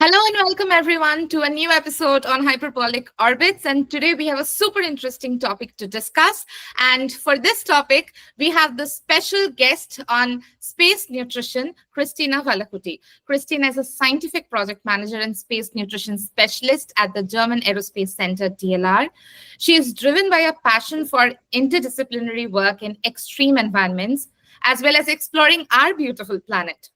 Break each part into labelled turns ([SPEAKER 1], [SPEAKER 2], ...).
[SPEAKER 1] Hello and welcome everyone to a new episode on Hyperbolic Orbits. And today we have a super interesting topic to discuss. And for this topic, we have the special guest on space nutrition, Christina Valagkouti. Christina is a scientific project manager and space nutrition specialist at the German Aerospace Center, DLR. She is driven by a passion for interdisciplinary work in extreme environments, as well as exploring our beautiful planet.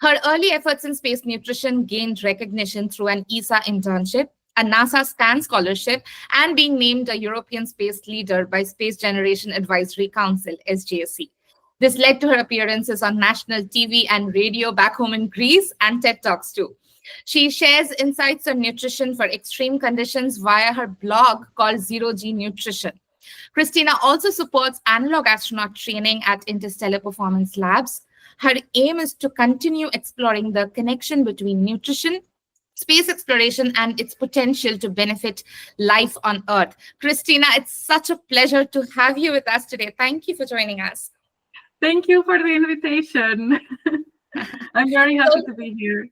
[SPEAKER 1] Her early efforts in space nutrition gained recognition through an ESA internship, a NASA SCAN scholarship, and being named a European space leader by Space Generation Advisory Council, SGSC. This led to her appearances on national TV and radio back home in Greece and TED Talks too. She shares insights on nutrition for extreme conditions via her blog called Zero G Nutrition. Christina also supports analog astronaut training at Interstellar Performance Labs. Her aim is to continue exploring the connection between nutrition, space exploration, and its potential to benefit life on Earth. Christina, it's such a pleasure to have you with us today. Thank you for joining us.
[SPEAKER 2] Thank you for the invitation. I'm very happy to be here.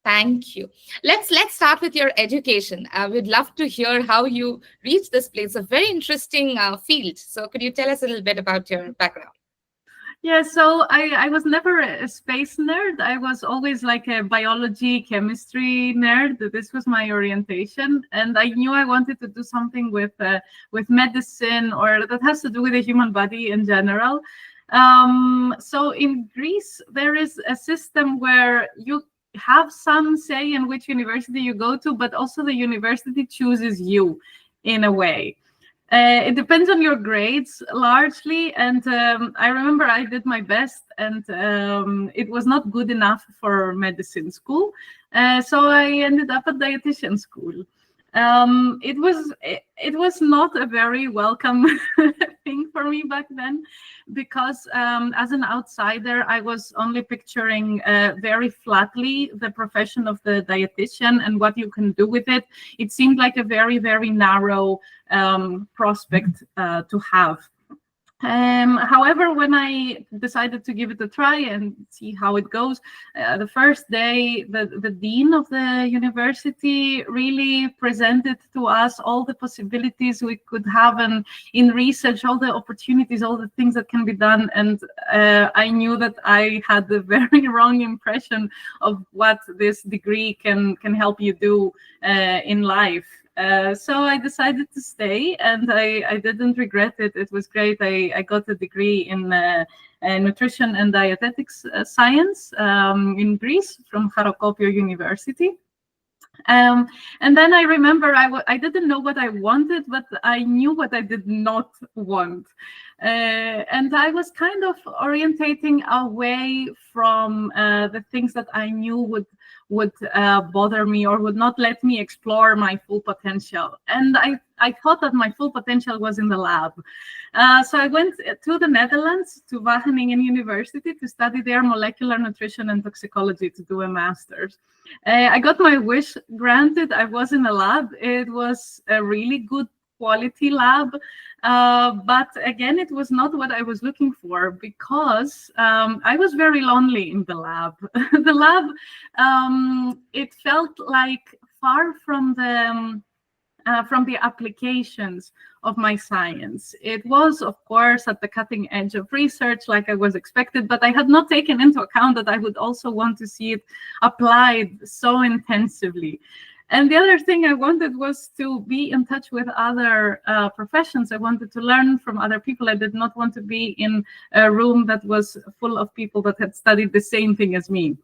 [SPEAKER 1] Thank you. Let's start with your education. We'd love to hear how you reached this place, a very interesting field. So could you tell us a little bit about your background?
[SPEAKER 2] Yeah, so I was never a space nerd. I was always like a biology, chemistry nerd. This was my orientation, and I knew I wanted to do something with medicine or that has to do with the human body in general. So in Greece, there is a system where you have some say in which university you go to, but also the university chooses you in a way. It depends on your grades largely, and I remember I did my best, and it was not good enough for medicine school, so I ended up at dietitian school. It was not a very welcome thing for me back then, because as an outsider, I was only picturing very flatly the profession of the dietitian and what you can do with it. It seemed like a very, very narrow prospect to have. However, when I decided to give it a try and see how it goes, the first day, the dean of the university really presented to us all the possibilities we could have in research, all the opportunities, all the things that can be done. And I knew that I had a very wrong impression of what this degree can help you do in life. So I decided to stay, and I didn't regret it. It was great. I got a degree in nutrition and dietetics science in Greece from Harokopio University. And then I remember I didn't know what I wanted, but I knew what I did not want. And I was kind of orientating away from the things that I knew would bother me or would not let me explore my full potential. And I thought that my full potential was in the lab. So I went to the Netherlands, to Wageningen University, to study there molecular nutrition and toxicology, to do a master's. I got my wish granted. I was in a lab. It was a really good quality lab. But again, it was not what I was looking for, because I was very lonely in the lab. The lab, it felt like far from the applications of my science. It was, of course, at the cutting edge of research, like I was expected, but I had not taken into account that I would also want to see it applied so intensively. And the other thing I wanted was to be in touch with other professions. I wanted to learn from other people. I did not want to be in a room that was full of people that had studied the same thing as me.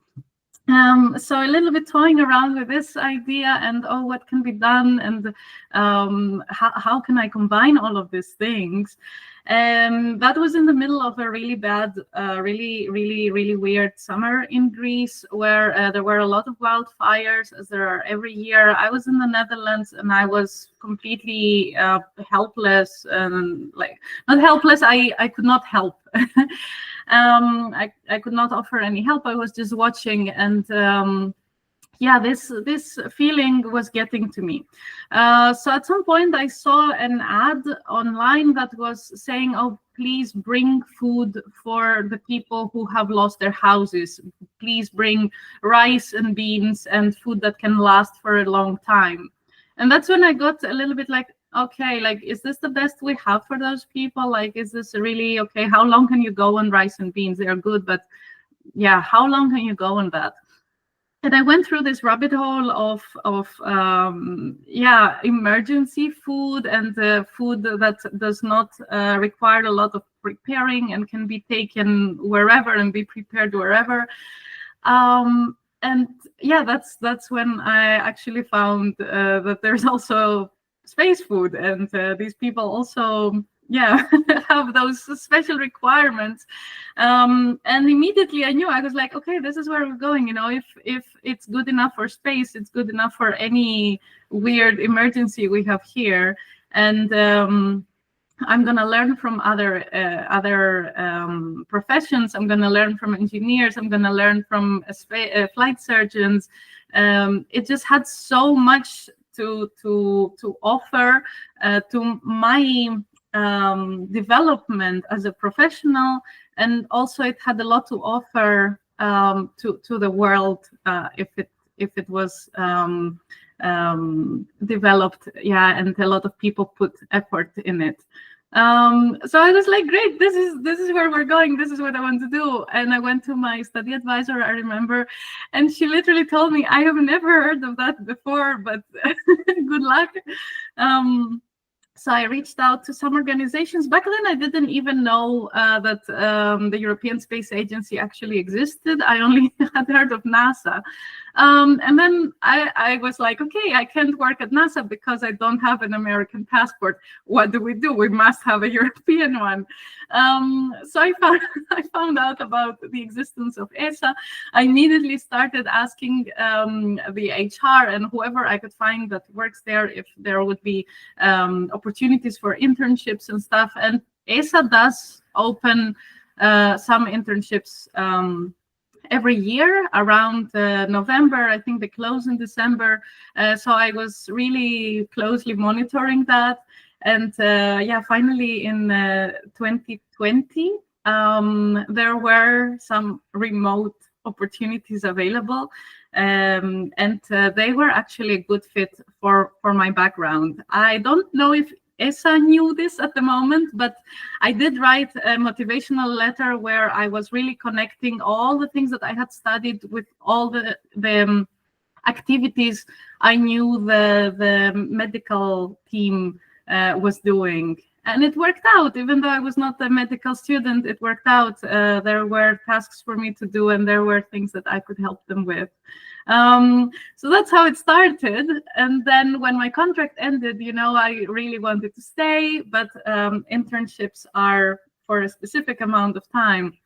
[SPEAKER 2] So a little bit toying around with this idea and, what can be done, and how can I combine all of these things? That was in the middle of a really bad, really weird summer in Greece, where there were a lot of wildfires, as there are every year. I was in the Netherlands, and I was completely helpless, and not helpless. I could not help. I could not offer any help. I was just watching, and yeah, this feeling was getting to me. So at some point I saw an ad online that was saying, oh, please bring food for the people who have lost their houses. Please bring rice and beans and food that can last for a long time. And that's when I got a little bit like, okay, like, is this the best we have for those people? Like, is this really okay? How long can you go on rice and beans? They are good, but yeah, how long can you go on that? And I went through this rabbit hole of emergency food and food that does not require a lot of preparing and can be taken wherever and be prepared wherever. And yeah, that's when I actually found that there's also space food, and these people also have those special requirements. And immediately I knew, I was like, okay, this is where we're going. You know, if it's good enough for space, it's good enough for any weird emergency we have here. And I'm going to learn from other professions. I'm going to learn from engineers. I'm going to learn from flight surgeons. It just had so much to offer to my development as a professional, and also it had a lot to offer to the world if it was developed, and a lot of people put effort in it. So I was like, great, this is where we're going, this is what I want to do. And I went to my study advisor, I remember, and she literally told me, I have never heard of that before, but good luck. So I reached out to some organizations. Back then, I didn't even know that the European Space Agency actually existed. I only had heard of NASA. And then I was like, okay, I can't work at NASA because I don't have an American passport. What do? We must have a European one. So I found out about the existence of ESA. I immediately started asking the HR and whoever I could find that works there if there would be opportunities for internships and stuff. And ESA does open some internships every year around November. I think they close in December. So I was really closely monitoring that. And finally in 2020, there were some remote opportunities available. And they were actually a good fit for my background. I don't know if ESA knew this at the moment, but I did write a motivational letter where I was really connecting all the things that I had studied with all the activities I knew the medical team was doing. And it worked out, even though I was not a medical student, it worked out. There were tasks for me to do, and there were things that I could help them with. So that's how it started. And then when my contract ended, I really wanted to stay, but internships are for a specific amount of time.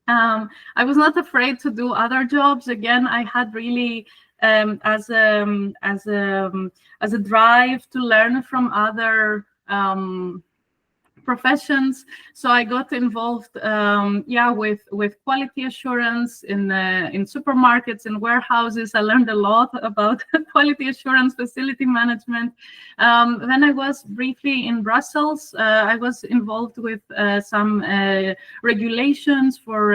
[SPEAKER 2] I was not afraid to do other jobs. Again, I had really as a drive to learn from other professions. So I got involved with quality assurance in supermarkets and warehouses. I learned a lot about quality assurance, facility management. Then I was briefly in Brussels. I was involved with some regulations for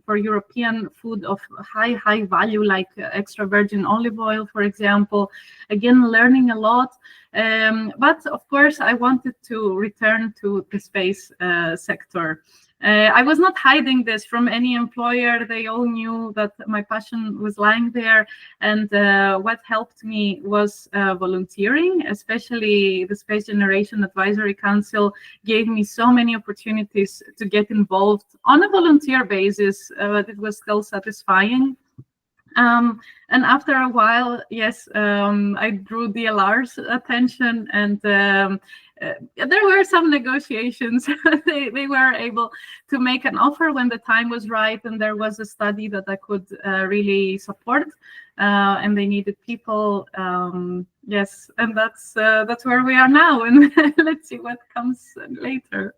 [SPEAKER 2] European food of high value, like extra virgin olive oil, for example. Again, learning a lot. But of course, I wanted to return to the space sector. I was not hiding this from any employer. They all knew that my passion was lying there. And what helped me was volunteering, especially the Space Generation Advisory Council gave me so many opportunities to get involved on a volunteer basis, but it was still satisfying. And after a while, I drew DLR's attention, and there were some negotiations. they were able to make an offer when the time was right, and there was a study that I could really support, and they needed people. Yes, and that's where we are now, and let's see what comes later.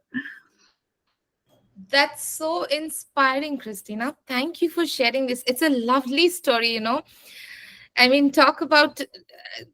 [SPEAKER 1] That's so inspiring, Christina. Thank you for sharing this. It's a lovely story, I mean, talk about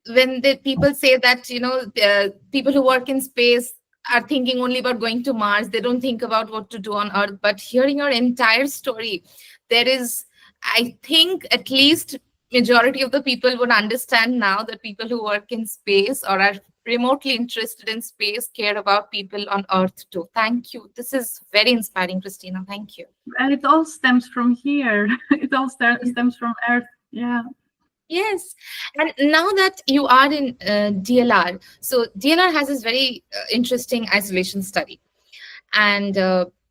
[SPEAKER 1] when the people say that, the people who work in space are thinking only about going to Mars. They don't think about what to do on Earth. But hearing your entire story, there is, I think, at least majority of the people would understand now that people who work in space or are remotely interested in space care about people on Earth too. Thank you. This is very inspiring, Christina. Thank you.
[SPEAKER 2] And it all stems from here. It all stems from Earth. Yeah.
[SPEAKER 1] Yes. And now that you are in DLR, so DLR has this very interesting isolation study. And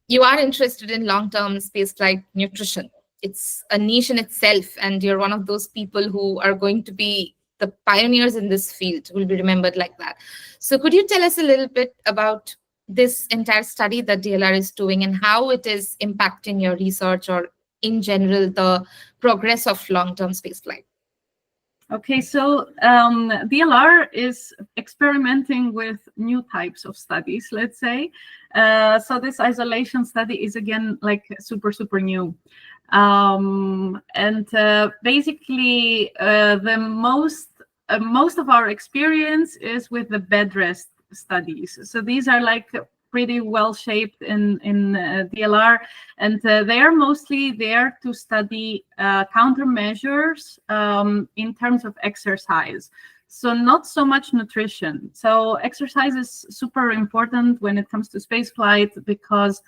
[SPEAKER 1] you are interested in long-term spaceflight nutrition. It's a niche in itself, and you're one of those people who are going to be the pioneers in this field, will be remembered like that. So could you tell us a little bit about this entire study that DLR is doing and how it is impacting your research or in general the progress of long-term spaceflight?
[SPEAKER 2] Okay, so DLR is experimenting with new types of studies, let's say. So this isolation study is, again, like super, super new. And basically, the most of our experience is with the bed rest studies. So these are like pretty well shaped in DLR, and they are mostly there to study countermeasures in terms of exercise. So not so much nutrition. So exercise is super important when it comes to spaceflight because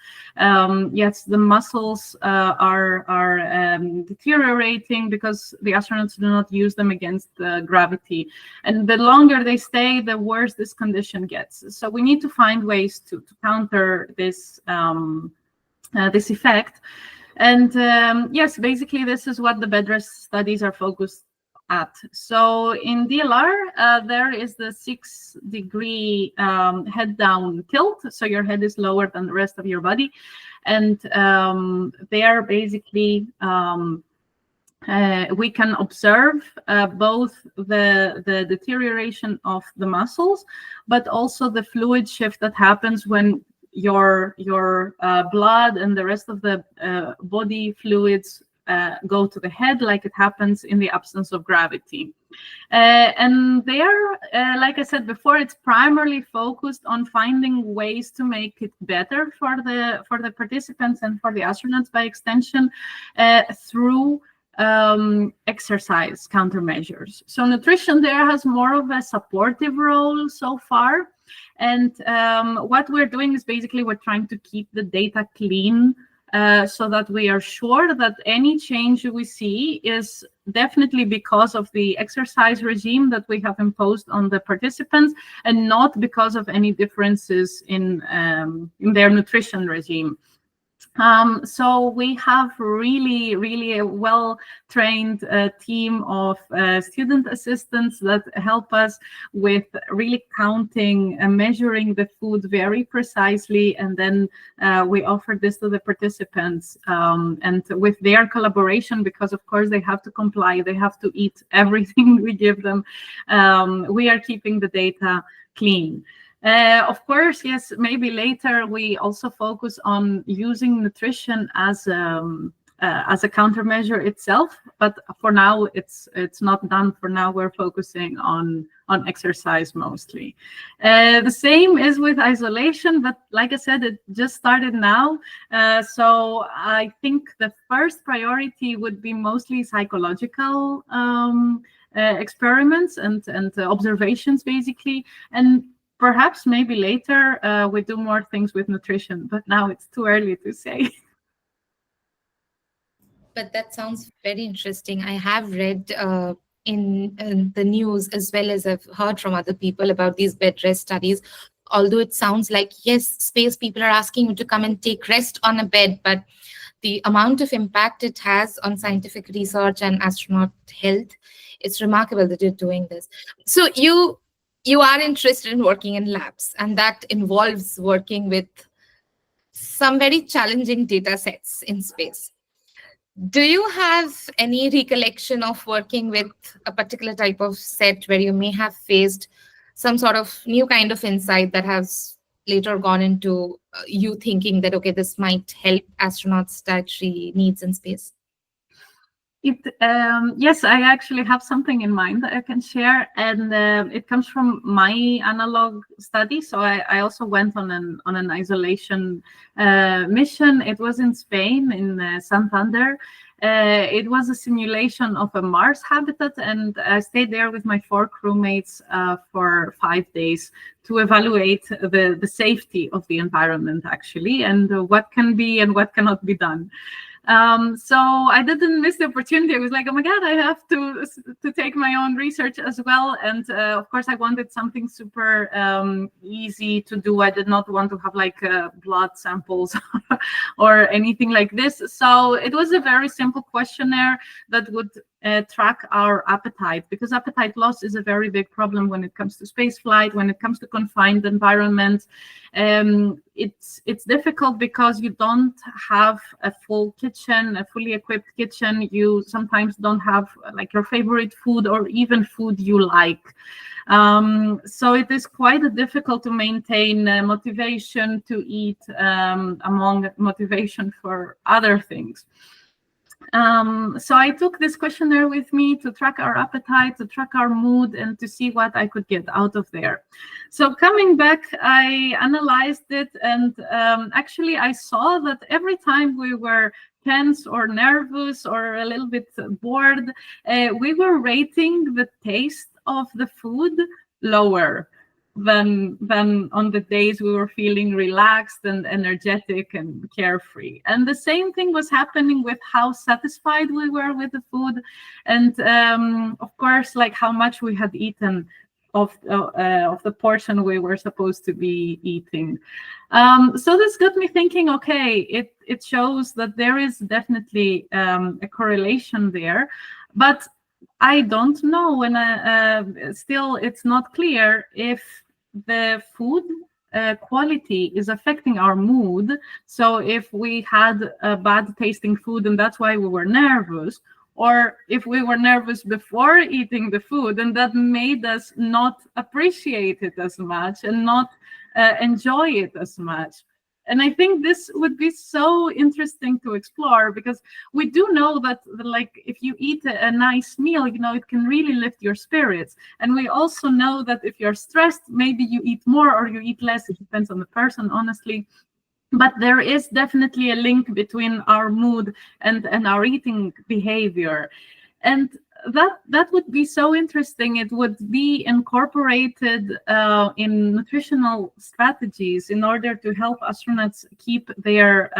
[SPEAKER 2] yes, the muscles are deteriorating because the astronauts do not use them against gravity. And the longer they stay, the worse this condition gets. So we need to find ways to counter this this effect. And yes, basically this is what the bed rest studies are focused at. So in DLR, there is the 6-degree head down tilt. So your head is lower than the rest of your body. And there basically we can observe both the deterioration of the muscles, but also the fluid shift that happens when your blood and the rest of the body fluids go to the head, like it happens in the absence of gravity. And there, like I said before, it's primarily focused on finding ways to make it better for the participants and for the astronauts by extension through exercise countermeasures. So nutrition there has more of a supportive role so far. And what we're doing is basically we're trying to keep the data clean so that we are sure that any change we see is definitely because of the exercise regime that we have imposed on the participants and not because of any differences in their nutrition regime. So we have really a well-trained team of student assistants that help us with really counting and measuring the food very precisely, and then we offer this to the participants, and with their collaboration, because of course they have to comply, they have to eat everything we give them, we are keeping the data clean. Of course, yes, maybe later we also focus on using nutrition as a countermeasure itself, but for now it's not done. For now, we're focusing on exercise mostly. The same is with isolation, but like I said, it just started now. So I think the first priority would be mostly psychological experiments and observations, basically, and perhaps maybe later we do more things with nutrition, but now it's too early to say.
[SPEAKER 1] But that sounds very interesting. I have read in the news, as well as I've heard from other people about these bed rest studies. Although it sounds like, yes, space people are asking you to come and take rest on a bed, but the amount of impact it has on scientific research and astronaut health, it's remarkable that you're doing this. So you are interested in working in labs, and that involves working with some very challenging data sets in space. Do you have any recollection of working with a particular type of set where you may have faced some sort of new kind of insight that has later gone into you thinking that, okay, this might help astronauts' dietary needs in space?
[SPEAKER 2] Yes, I actually have something in mind that I can share, and it comes from my analog study. So I also went on an isolation mission. It was in Spain, in Santander. It was a simulation of a Mars habitat, and I stayed there with my 4 crewmates for 5 days to evaluate the safety of the environment, actually, and what can be and what cannot be done. So I didn't miss the opportunity. I was like, oh my God, I have to take my own research as well. And of course, I wanted something super easy to do. I did not want to have like blood samples or anything like this. So it was a very simple questionnaire that would track our appetite, because appetite loss is a very big problem when it comes to spaceflight, when it comes to confined environments. It's difficult because you don't have a full kitchen, a fully equipped kitchen. You sometimes don't have like your favorite food or even food you like. So it is quite difficult to maintain motivation to eat among motivation for other things. So I took this questionnaire with me to track our appetite, to track our mood, and to see what I could get out of there. So coming back, I analyzed it, and actually I saw that every time we were tense or nervous or a little bit bored, we were rating the taste of the food lower than on the days we were feeling relaxed and energetic and carefree. And the same thing was happening with how satisfied we were with the food, and of course, like how much we had eaten of the portion we were supposed to be eating. So this got me thinking, okay, it shows that there is definitely a correlation there, but I don't know, and still it's not clear if the food quality is affecting our mood. So if we had a bad tasting food and that's why we were nervous, or if we were nervous before eating the food and that made us not appreciate it as much and not enjoy it as much. And I think this would be so interesting to explore, because we do know that, like, if you eat a nice meal, you know, it can really lift your spirits. And we also know that if you're stressed, maybe you eat more or you eat less. It depends on the person, honestly. But there is definitely a link between our mood and our eating behavior. And that would be so interesting. It would be incorporated in nutritional strategies in order to help astronauts keep their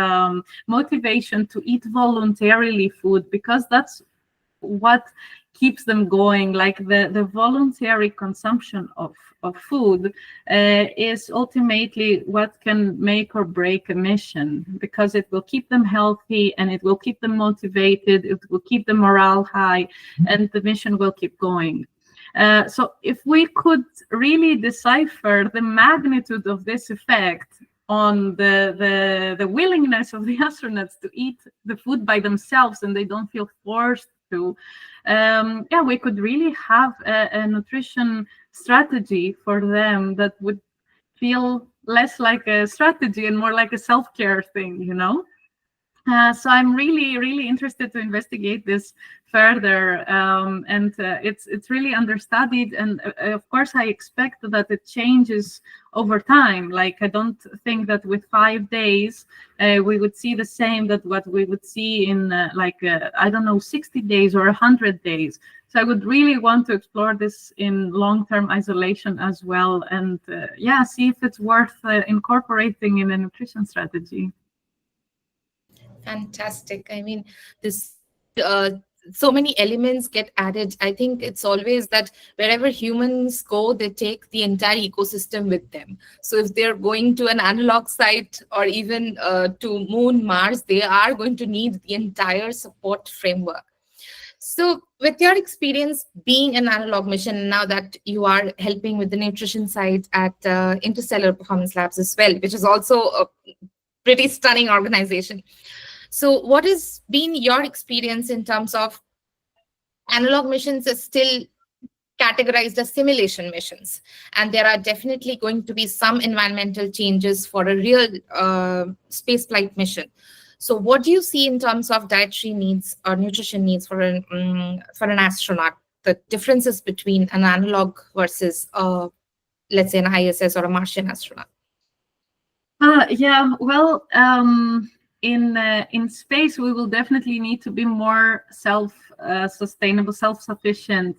[SPEAKER 2] motivation to eat voluntarily food, because that's what keeps them going. Like the voluntary consumption of food is ultimately what can make or break a mission, because it will keep them healthy and it will keep them motivated, it will keep the morale high, and the mission will keep going. So if we could really decipher the magnitude of this effect on the willingness of the astronauts to eat the food by themselves and they don't feel forced to, yeah, we could really have a nutrition strategy for them that would feel less like a strategy and more like a self-care thing, you know? So I'm really interested to investigate this further, and it's really understudied. And of course, I expect that it changes over time. Like, I don't think that with 5 days we would see the same that what we would see in I don't know, 60 days or 100 days. So I would really want to explore this in long-term isolation as well, and yeah, see if it's worth incorporating in a nutrition strategy.
[SPEAKER 1] Fantastic. I mean, this so many elements get added. I think it's always that wherever humans go, they take the entire ecosystem with them. So if they're going to an analog site or even to Moon, Mars, they are going to need the entire support framework. So with your experience being an analog mission, now that you are helping with the nutrition side at Interstellar Performance Labs as well, which is also a pretty stunning organization. So what has been your experience in terms of analog missions is still categorized as simulation missions, and there are definitely going to be some environmental changes for a real spaceflight mission. So what do you see in terms of dietary needs or nutrition needs for an astronaut? The differences between an analog versus, let's say, an ISS or a Martian astronaut?
[SPEAKER 2] Yeah, well, in space, we will definitely need to be more sustainable, self-sufficient.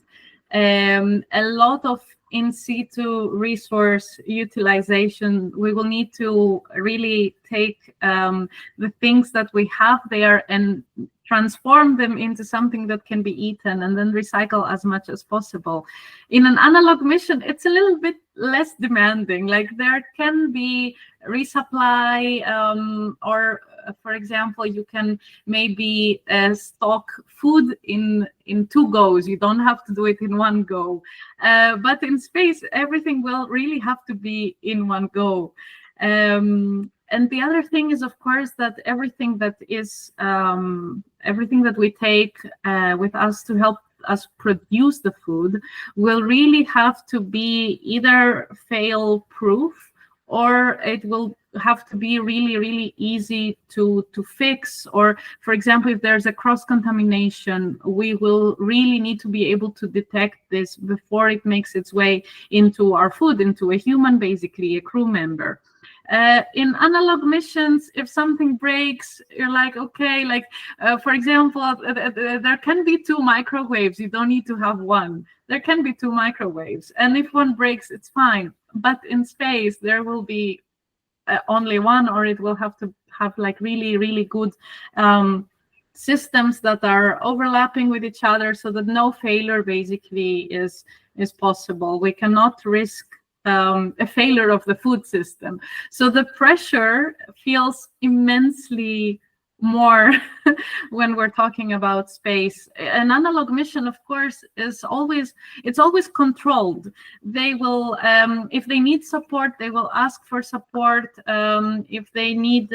[SPEAKER 2] A lot of in situ resource utilization. We will need to really take the things that we have there and transform them into something that can be eaten and then recycle as much as possible. In an analog mission, it's a little bit less demanding. Like there can be resupply, or for example, you can maybe stock food in 2 goes. You don't have to do it in 1 go. But in space, everything will really have to be in 1 go. And the other thing is, of course, that everything that we take with us to help us produce the food will really have to be either fail-proof, or it will have to be really, really easy to fix. Or, for example, if there's a cross-contamination, we will really need to be able to detect this before it makes its way into our food, into a human, basically, a crew member. In analog missions, if something breaks, you're like, okay, like, for example, there can be 2 microwaves. You don't need to have 1. There can be 2 microwaves. And if 1 breaks, it's fine. But in space, there will be only 1, or it will have to have like really, really good systems that are overlapping with each other so that no failure basically is possible. We cannot risk a failure of the food system. So the pressure feels immensely more when we're talking about space. An analog mission, of course, it's always controlled. They will, if they need support, they will ask for support. If they need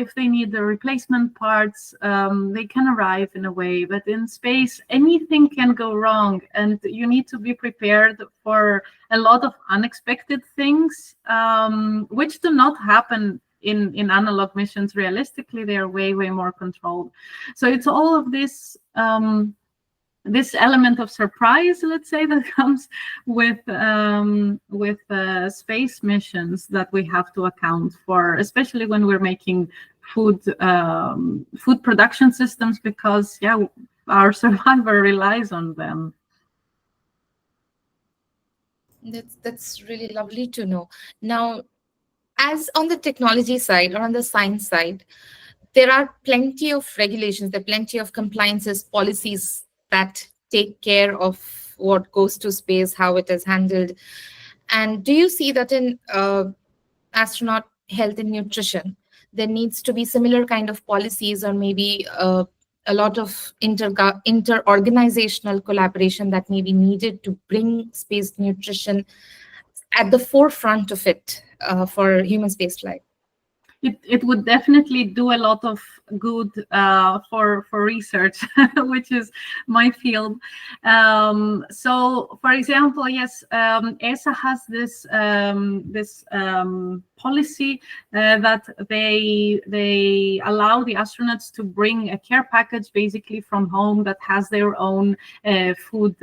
[SPEAKER 2] if they need the replacement parts, they can arrive in a way. But in space, anything can go wrong, and you need to be prepared for a lot of unexpected things, which do not happen in analog missions. Realistically, they are way, way more controlled. So it's all of this this element of surprise, let's say, that comes with space missions that we have to account for, especially when we're making food production systems, because our survival relies on them.
[SPEAKER 1] That's really lovely to know. Now, as on the technology side or on the science side, there are plenty of regulations, there are plenty of compliances, policies that take care of what goes to space, how it is handled. And do you see that in astronaut health and nutrition, there needs to be similar kind of policies, or maybe a lot of inter-organizational collaboration that may be needed to bring space nutrition at the forefront of it for human spaceflight?
[SPEAKER 2] It would definitely do a lot of good for research, which is my field. So, for example, yes, ESA has this policy that they allow the astronauts to bring a care package basically from home that has their own food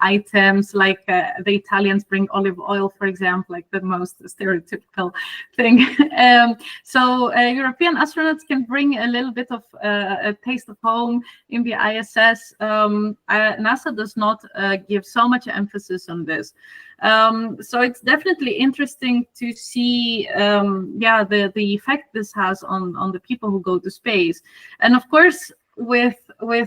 [SPEAKER 2] items, like the Italians bring olive oil, for example, like the most stereotypical thing. So European astronauts can bring a little bit of a taste of home in the ISS. NASA does not give so much emphasis on this. So it's definitely interesting to see the effect this has on the people who go to space. And of course, with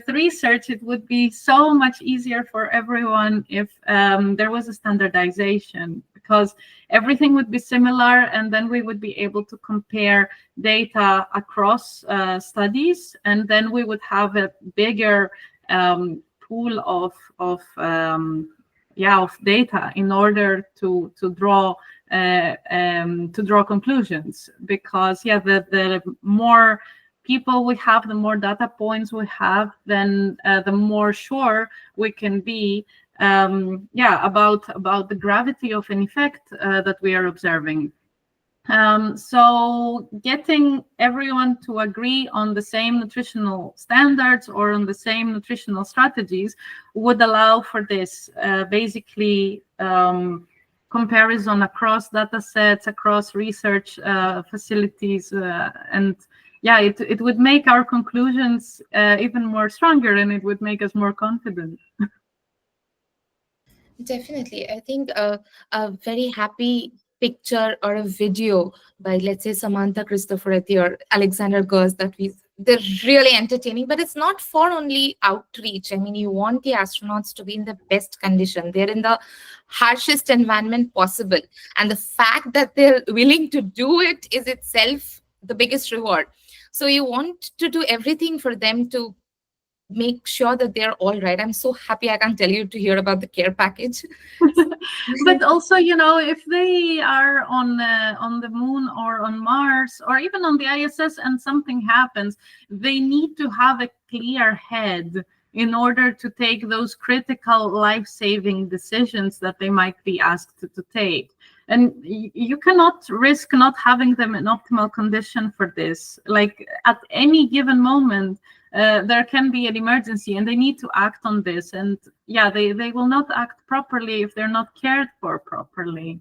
[SPEAKER 2] research, it would be so much easier for everyone if there was a standardization, because everything would be similar, and then we would be able to compare data across studies, and then we would have a bigger pool of data in order to draw conclusions. Because the more people we have, the more data points we have, then the more sure we can be about the gravity of an effect that we are observing. So getting everyone to agree on the same nutritional standards or on the same nutritional strategies would allow for this basically comparison across data sets, across research facilities, and yeah, it would make our conclusions even more stronger, and it would make us more confident.
[SPEAKER 1] Definitely. I think a very happy picture or a video by, let's say, Samantha Cristoforetti or Alexander Gers that they're really entertaining, but it's not for only outreach. I mean, you want the astronauts to be in the best condition. They're in the harshest environment possible. And the fact that they're willing to do it is itself the biggest reward. So you want to do everything for them to make sure that they're all right. I'm so happy I can tell you to hear about the care package.
[SPEAKER 2] But also, you know, if they are on the moon or on Mars or even on the ISS and something happens, they need to have a clear head in order to take those critical life-saving decisions that they might be asked to take. And you cannot risk not having them in optimal condition for this. Like at any given moment, there can be an emergency and they need to act on this. And yeah, they will not act properly if they're not cared for properly.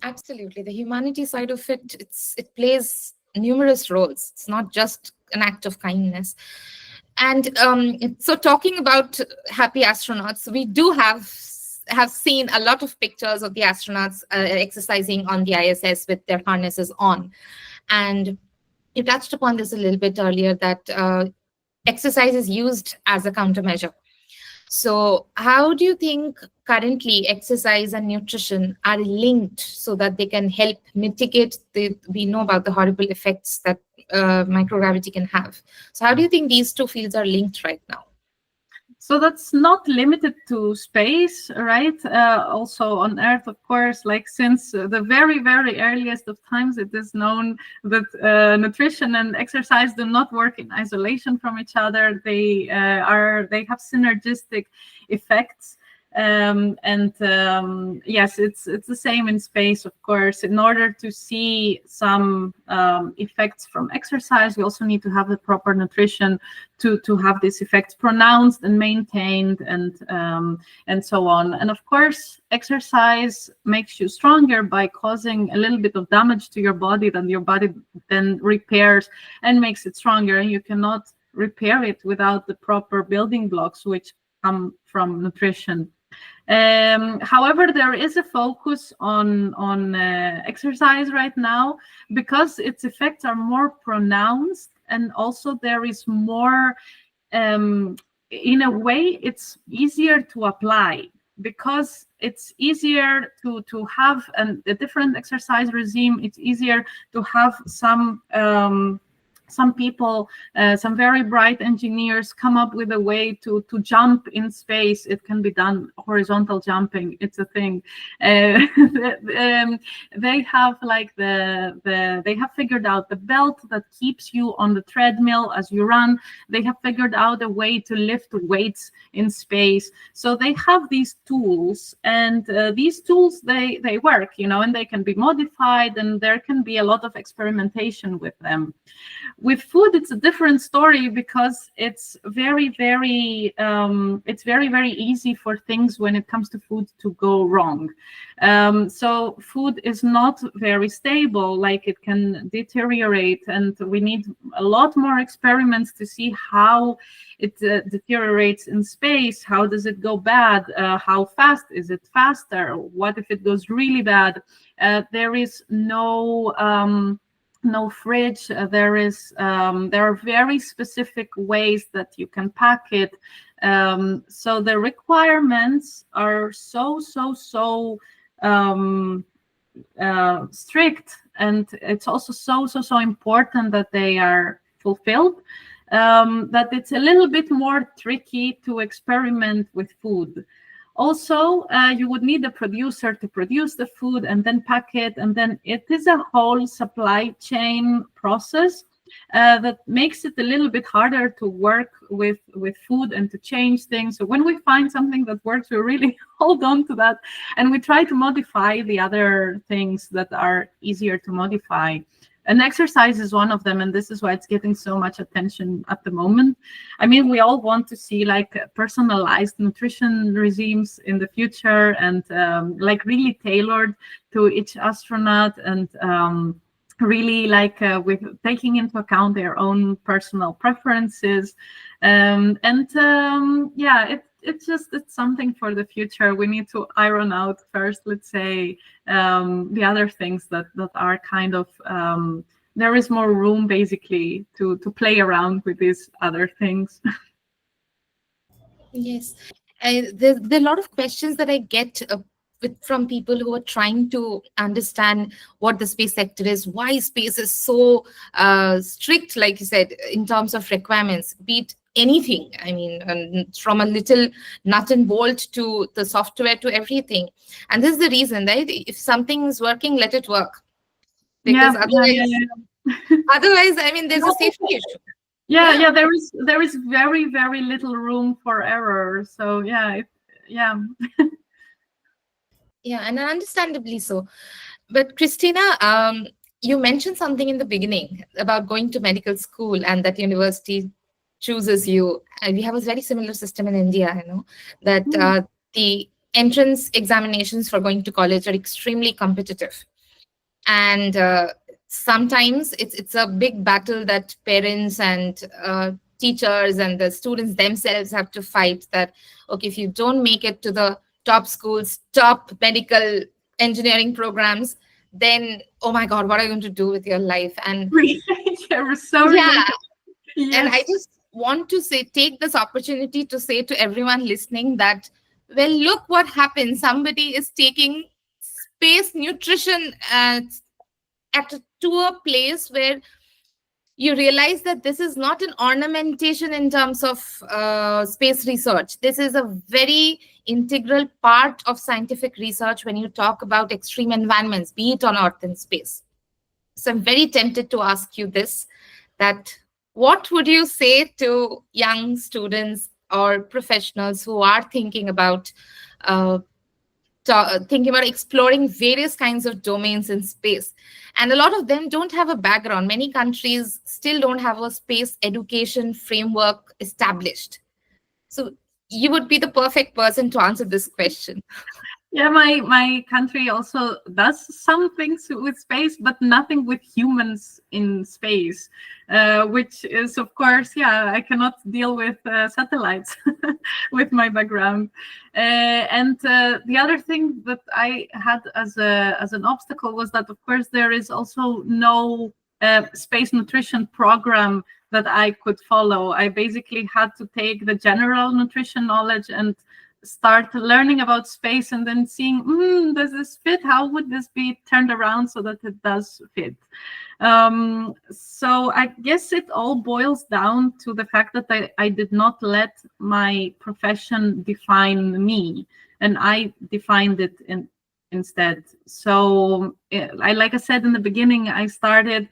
[SPEAKER 1] Absolutely. The humanity side of it, it plays numerous roles. It's not just an act of kindness. And so talking about happy astronauts, we do have seen a lot of pictures of the astronauts exercising on the ISS with their harnesses on. And you touched upon this a little bit earlier, that exercise is used as a countermeasure. So how do you think currently exercise and nutrition are linked so that they can help mitigate we know about the horrible effects that microgravity can have? So how do you think these two fields are linked right now?
[SPEAKER 2] So that's not limited to space, right? Also on Earth, of course, like since the very, very earliest of times, it is known that nutrition and exercise do not work in isolation from each other. They have synergistic effects. Yes, it's the same in space, of course. In order to see some effects from exercise, we also need to have the proper nutrition to have these effects pronounced and maintained, and so on. And of course, exercise makes you stronger by causing a little bit of damage to your body that your body then repairs and makes it stronger. And you cannot repair it without the proper building blocks, which come from nutrition. However, there is a focus on exercise right now because its effects are more pronounced, and also there is more, in a way, it's easier to apply because it's easier to have a different exercise regime. It's easier to have some people, some very bright engineers come up with a way to jump in space. It can be done horizontal jumping. It's a thing. They have like they have figured out the belt that keeps you on the treadmill as you run. They have figured out a way to lift weights in space. So they have these tools, and these tools, they work, you know, and they can be modified, and there can be a lot of experimentation with them. With food, it's a different story because it's very, very easy for things when it comes to food to go wrong. So food is not very stable, like it can deteriorate, and we need a lot more experiments to see how it deteriorates in space. How does it go bad? How fast is it? Faster? What if it goes really bad? There is no fridge. There are very specific ways that you can pack it. So the requirements are so strict, and it's also so important that they are fulfilled, that it's a little bit more tricky to experiment with food. Also, you would need a producer to produce the food and then pack it, and then it is a whole supply chain process. that makes it a little bit harder to work with food and to change things. So when we find something that works, we really hold on to that, and we try to modify the other things that are easier to modify. And exercise is one of them, and this is why it's getting so much attention at the moment. I mean, we all want to see like personalized nutrition regimes in the future, and like really tailored to each astronaut, and really like with taking into account their own personal preferences. Yeah, it's something for the future. We need to iron out first, let's say, the other things that are kind of there is more room basically to play around with these other things.
[SPEAKER 1] Yes. There are a lot of questions that I get from people who are trying to understand what the space sector is, why space is so strict, like you said, in terms of requirements, be it anything. I mean, from a little nut and bolt to the software to everything. And this is the reason, right? If something is working, let it work. Because otherwise, I mean, there's a safety issue.
[SPEAKER 2] Yeah, there is very, very little room for error. So yeah.
[SPEAKER 1] Yeah, and understandably so. But Christina, you mentioned something in the beginning about going to medical school and that university chooses you. We have a very similar system in India, that the entrance examinations for going to college are extremely competitive. And sometimes it's a big battle that parents and teachers and the students themselves have to fight, that, okay, if you don't make it to the top schools, top medical engineering programs, then, oh my God, what are you going to do with your life? And
[SPEAKER 2] yes.
[SPEAKER 1] And I just want to take this opportunity to say to everyone listening that, well, look what happens. Somebody is taking space nutrition to a place where you realize that this is not an ornamentation in terms of space research. This is a very integral part of scientific research when you talk about extreme environments, be it on Earth and space. So I'm very tempted to ask you this, that what would you say to young students or professionals who are thinking about exploring various kinds of domains in space? And a lot of them don't have a background. Many countries still don't have a space education framework established. So you would be the perfect person to answer this question.
[SPEAKER 2] Yeah, my country also does some things with space, but nothing with humans in space, which is, of course, I cannot deal with satellites with my background. And the other thing that I had as an obstacle was that, of course, there is also no space nutrition program that I could follow. I basically had to take the general nutrition knowledge and start learning about space, and then seeing, does this fit? How would this be turned around so that it does fit? So I guess it all boils down to the fact that I did not let my profession define me, and I defined it instead. So like I said in the beginning, I started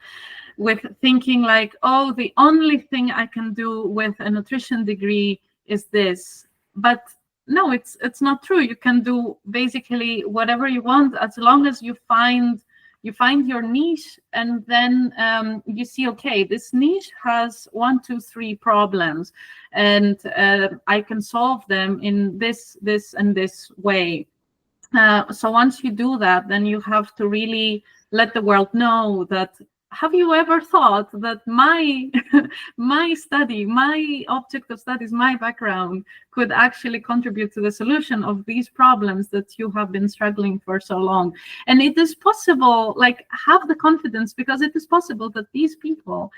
[SPEAKER 2] with thinking like, oh, the only thing I can do with a nutrition degree is this. But no, it's not true. You can do basically whatever you want, as long as you find your niche, and then you see, okay, this niche has 1, 2, 3 problems, and I can solve them in this, and this way. So once you do that, then you have to really let the world know that, have you ever thought that my study, my object of studies, my background could actually contribute to the solution of these problems that you have been struggling for so long? And it is possible, like, have the confidence, because it is possible that these people,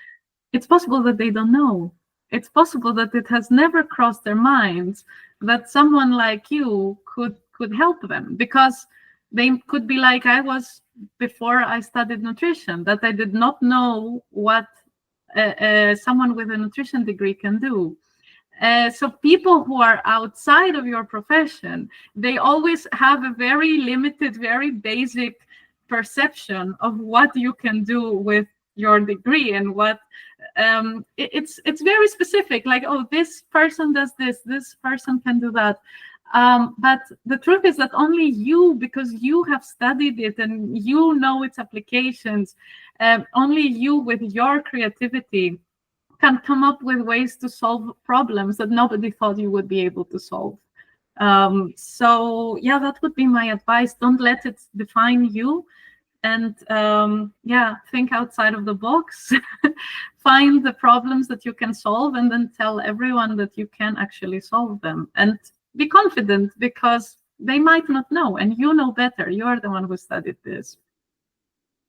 [SPEAKER 2] it's possible that they don't know. It's possible that it has never crossed their minds that someone like you could help them, because they could be like I was before I studied nutrition, that I did not know what someone with a nutrition degree can do. So people who are outside of your profession, they always have a very limited, very basic perception of what you can do with your degree and what it's very specific, like, oh, this person does this person can do that. But the truth is that only you, because you have studied it and you know its applications, only you with your creativity can come up with ways to solve problems that nobody thought you would be able to solve. So yeah, that would be my advice. Don't let it define you. And think outside of the box. Find the problems that you can solve, and then tell everyone that you can actually solve them. And be confident, because they might not know, and you know better. You are the one who studied this.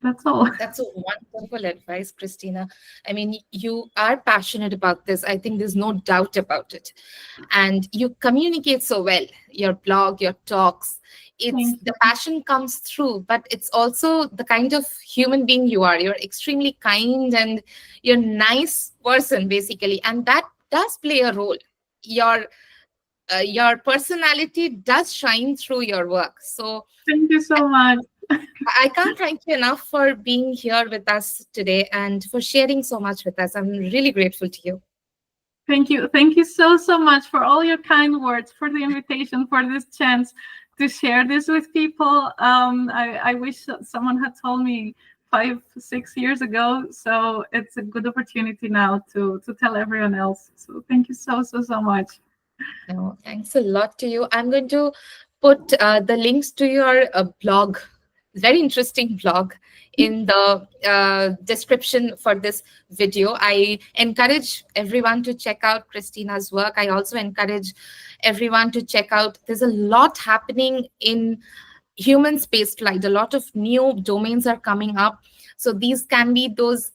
[SPEAKER 2] That's all.
[SPEAKER 1] That's a wonderful advice, Christina. I mean, you are passionate about this. I think there's no doubt about it. And you communicate so well. Your blog, your talks, it's the passion comes through, but it's also the kind of human being you are. You're extremely kind and you're a nice person, basically. And that does play a role. Your personality does shine through your work. So
[SPEAKER 2] thank you so much.
[SPEAKER 1] I can't thank you enough for being here with us today and for sharing so much with us. I'm really grateful to you.
[SPEAKER 2] Thank you. Thank you so much for all your kind words, for the invitation, for this chance to share this with people. I wish someone had told me 5-6 years ago. So it's a good opportunity now to tell everyone else. So thank you so much.
[SPEAKER 1] No, thanks a lot to you. I'm going to put the links to your blog, very interesting blog, in the description for this video. I encourage everyone to check out Christina's work. I also encourage everyone to check out, there's a lot happening in human spaceflight. A lot of new domains are coming up. So these can be those,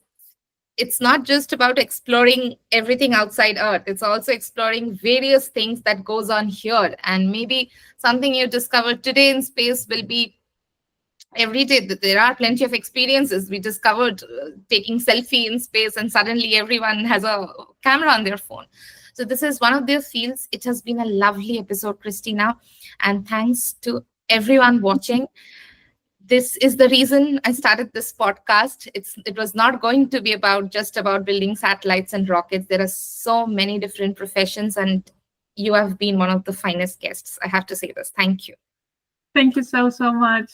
[SPEAKER 1] it's not just about exploring everything outside Earth. It's also exploring various things that goes on here. And maybe something you discovered today in space will be every day. There are plenty of experiences. We discovered taking selfie in space, and suddenly everyone has a camera on their phone. So this is one of their fields. It has been a lovely episode, Christina, and thanks to everyone watching. This is the reason I started this podcast. It was not going to be just about building satellites and rockets. There are so many different professions, and you have been one of the finest guests. I have to say this. Thank you.
[SPEAKER 2] Thank you so much.